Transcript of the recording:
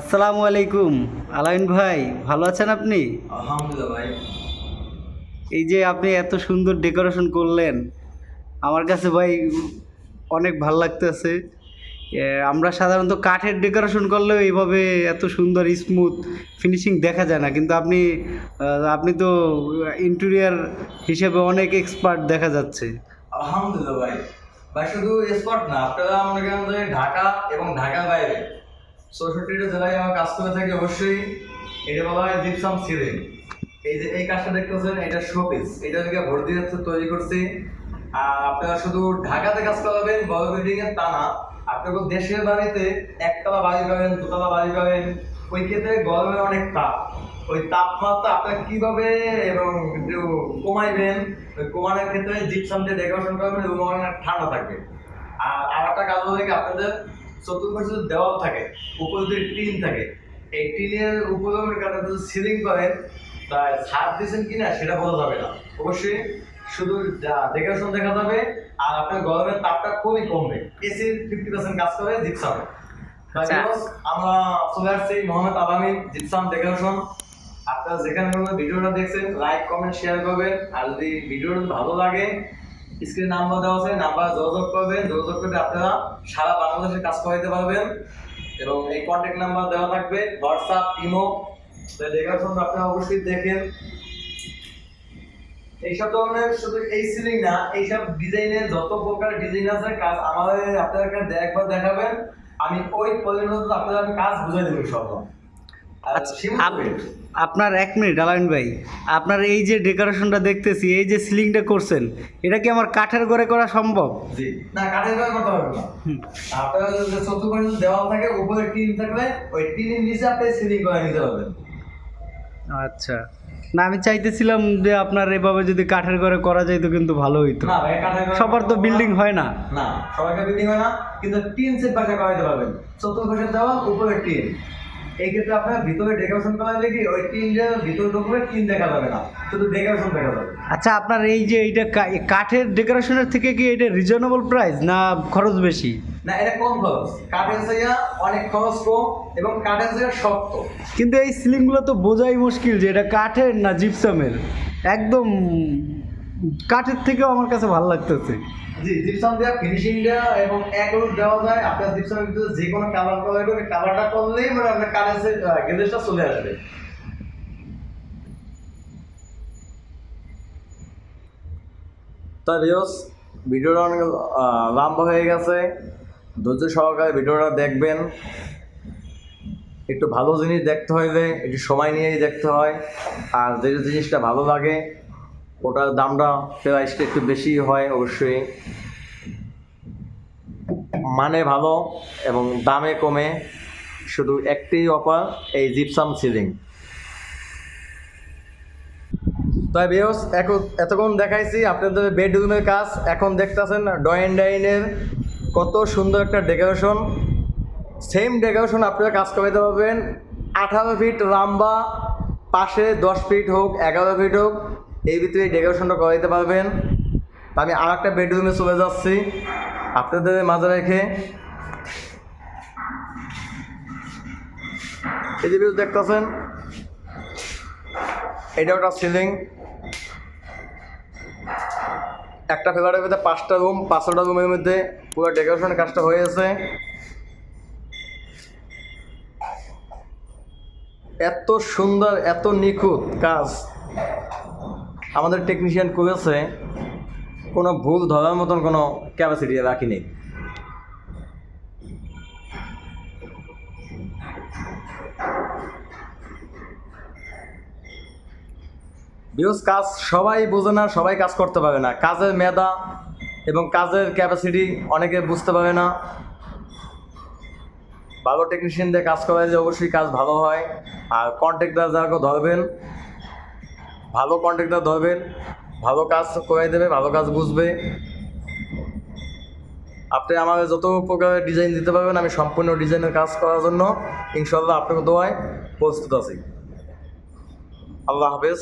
আসসালামু আলাইকুম। আলাইন ভাই, ভালো আছেন আপনি? আলহামদুলিল্লাহ ভাই। এই যে আপনি এত সুন্দর ডেকোরেশন করলেন, আমার কাছে ভাই অনেক ভালো লাগতেছে। আমরা সাধারণত কাঠের ডেকোরেশন করলেও এইভাবে এত সুন্দর স্মুথ ফিনিশিং দেখা যায় না, কিন্তু আপনি তো ইন্টেরিয়ার হিসেবে অনেক এক্সপার্ট দেখা যাচ্ছে। আলহামদুলিল্লাহ ভাই। ভাই শুধু স্পট না, আপনারা মনে করেন যে ঢাকা এবং ঢাকার বাইরে 64টা জেলায় আমার কাজ করে থাকি। অবশ্যই এটা বলা হয় জিপসাম সিলিং। এই যে এই কাজটা দেখতেছেন, এটা শোপিস, এটা থেকে ভোট দিয়ে তৈরি করছি। আর আপনারা শুধু ঢাকাতে কাজ করাবেন, বড় বিল্ডিং এর তা না, আপনাকে দেশের বাড়িতে একতলা বাড়ি পাবেন, দোতলা বাড়ি পাবেন। ওই ক্ষেত্রে গরমে অনেক তাপ, ওই তাপমাত্রা আপনারা কিভাবে এবং একটু কমাইবেন, ওই কমানোর ক্ষেত্রে জিপসাম দিয়ে ডেকোরেশন করবেন এবং অনেক ঠান্ডা থাকবে। আর একটা কাজ হলো কি, আপনাদের চতুর্পাশে যদি দেওয়াল থাকে, উপরে যদি টিন থাকে, এই টিনের উপরে আপনারা সিলিং করেন, তাই ছাদ দিয়েছেন কিনা সেটা বোঝা যাবে না। অবশ্যই শুধু ডেকোরেশন দেখা যাবে, আর আপনার গরমের তাপটা খুবই কমবে। এসির 50% কাজ করে জিপসামে। আমরা চলে আসছি মোহাম্মদ আলামিন জিপসাম ডেকোরেশন। আপনারা যেখানে ভিডিওটা দেখছেন, লাইক কমেন্ট শেয়ার করবেন। আর যদি ভিডিওটা ভালো লাগে, স্ক্রিনে নাম্বার দেওয়া আছে, নাম্বার যোগাযোগ করবেন। যোগাযোগ করে আপনারা সারা বাংলাদেশে কাজ করাইতে পারবেন। এবং এই কন্ট্যাক্ট নাম্বার দেওয়া থাকবে, হোয়াটসঅ্যাপ, ইমো। ডেকোরেশন আপনারা অবশ্যই দেখেন। এইসব ধরনের শুধু এই সিলিং না, এইসব ডিজাইনের যত প্রকার ডিজাইন আছে কাজ আমাদের আপনাদেরকে একবার দেখাবেন। আমি ওই পরিণত আপনাদের আমি কাজ বুঝাই দেবো সব। আচ্ছা, আপনার 1 মিনিট আলামিন ভাই, আপনার এই যে ডেকোরেশনটা দেখতেছি, এই যে সিলিংটা করছেন, এটা কি আমার কাঠের ঘরে করা সম্ভব? জি না, কাঠের ঘরে করতে হবে না। আপনার যে চতুর্পাশে দেওয়াল থাকে, উপরে টিন থাকবে, ওই টিনের নিচে আপনি সিলিং করে নিতে পারবেন। আচ্ছা, না আমি চাইতেছিলাম যে আপনার এভাবে যদি কাঠের ঘরে করা যায় তো কিন্তু ভালো হইতো। না ভাই, কাঠের ঘরে সবার তো বিল্ডিং হয় না। না, সবাইকে বিল্ডিং হয় না, কিন্তু টিন সেট বাসা করাইতে পারবেন। চতুর্পাশে দেওয়াল, উপরে টিন। এই ক্ষেত্রে আপনার ভিতরে ডেকোরেশন করা কি, ওই টিনের ভিতরে ঢুকবে, টিন দেখা যাবে না, শুধু ডেকোরেশন দেখা যাবে। আচ্ছা, আপনার এই যে এইটা কাঠের ডেকোরেশনের থেকে কি এটা রিজনেবল প্রাইস না খরচ বেশি? না, এটা কম খরচ। কাঠের জায়গা অনেক খরচ কম, এবং কাঠের জায়গা শক্ত। কিন্তু এই সিলিংগুলো তো বোঝাই মুশকিল যে এটা কাঠের না জিপসামের। একদম কাঠের থেকেও আমার কাছে ভালো লাগতেছে। জি, জিপসাম দেওয়া ফিনিশিং দেওয়া এবং একরূপ দেওয়া যায়। আপনার জিপসামের ভিতরে যে কোনো কালার করা যাবে, কালারটা করলেই মানে আপনার কালার গ্লেজটা চলে আসবে। তাই ভিউয়ার্স, ভিডিওটা অনেক লম্বা হয়ে গেছে। ধৈর্য সহকারে ভিডিওটা দেখবেন। একটু ভালো জিনিস দেখতে হইলে একটু সময় নিয়েই দেখতে হয়। আর যে জিনিসটা ভালো লাগে ওটার দামটা প্রাইসটা একটু বেশি হয় অবশ্যই। মানে ভালো এবং দামে কমে, শুধু একটি অফার, এই জিপসাম সিলিং। তাই ভিউয়ার্স, এতক্ষণ দেখাইছি আপনাদের বেডরুমের কাজ, এখন দেখতেছেন ড্রয়িং ডাইনের কত সুন্দর একটা ডেকোরেশন। সেম ডেকোরেশন আপনারা কাজ করাইতে পারবেন। 18 ফিট লম্বা, পাশে 10 ফিট হোক, 11 ফিট হোক, এই ভিতরে ডেকোরেশনটা করাইতে পারবেন। আমি আর একটা বেডরুমে চলে যাচ্ছি আপনাদের মাঝে রেখে। এই যে ভিউ দেখতেছেন, এটা একটা সিলিং। একটা ফ্ল্যাটের মধ্যে 5টা রুম, 5টা রুমের মধ্যে পুরো ডেকোরেশনের কাজটা হয়ে গেছে। এত সুন্দর, এত নিখুঁত কাজ আমাদের টেকনিশিয়ান করেছে, কোনো ভুল ধরার মতন কোনো ক্যাপাসিটি রাখিনি। বিকজ কাজ সবাই বোঝে না, সবাই কাজ করতে পারে না। কাজের মেধা এবং কাজের ক্যাপাসিটি অনেকে বুঝতে পারে না। ভালো টেকনিশিয়ান দিয়ে কাজ করা যায়, অবশ্যই কাজ ভালো হয়। আর কন্ট্রাক্টর যাকে ধরবেন, ভালো কন্ট্রাক্টর ধরবেন, ভালো কাজ করাই দেবে, ভালো কাজ বুঝবে। আপনি আমাকে যত প্রকারের ডিজাইন দিতে পারবেন, আমি সম্পূর্ণ ডিজাইনের কাজ করার জন্য ইনশাল্লাহ আপনাকে দোয়ায় প্রস্তুত আছি। আল্লাহ হাফেজ।